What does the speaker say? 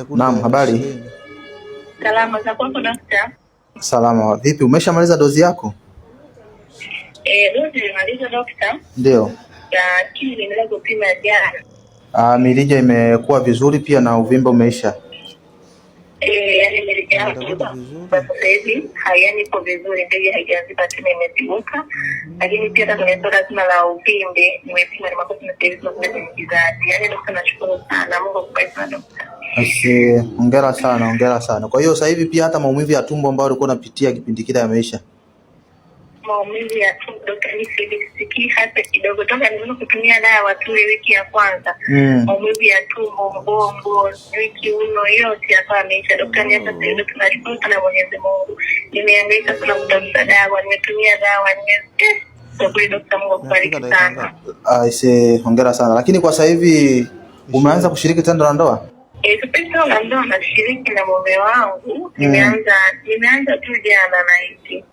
Naam, habari. Salama za kwako daktari? Salama. Vipi, umeshamaliza dozi yako? Dozi nimaliza daktari. Ndio. Lakini nimeenda kupima jana. Mirija imekuwa vizuri pia na uvimbe umeisha. Yani mirija yangu sasa hivi hayanipo vizuri, ndio haijaziba tena, imetibuka. Lakini pia hata kwenye swala zima la uvimbe nimepima ni makosa na tatizo kwa kizazi. Yani daktari, nashukuru sana, Mungu akubariki sana daktari. Asi, hongera sana, hongera sana. Kwa hiyo sasa hivi pia hata maumivu ya tumbo ambayo ulikuwa unapitia kipindi kile yameisha? Maumivu ya tumbo daktari, sisikii hata kidogo. Toka nimeanza kutumia dawa tu wiki ya kwanza, maumivu ya tumbo, mgongo, kiuno, yote hapa yameisha daktari. Hata sasa tunashukuru sana Mwenyezi Mungu. Nimehangaika sana kutafuta dawa, nimetumia dawa, kwa kweli daktari, Mungu akubariki sana. Aise, hongera sana. Lakini kwa sasa hivi umeanza kushiriki tendo la ndoa? Tendo la ndoa nashiriki na mume wangu. Nimeanza tu jana na hiki.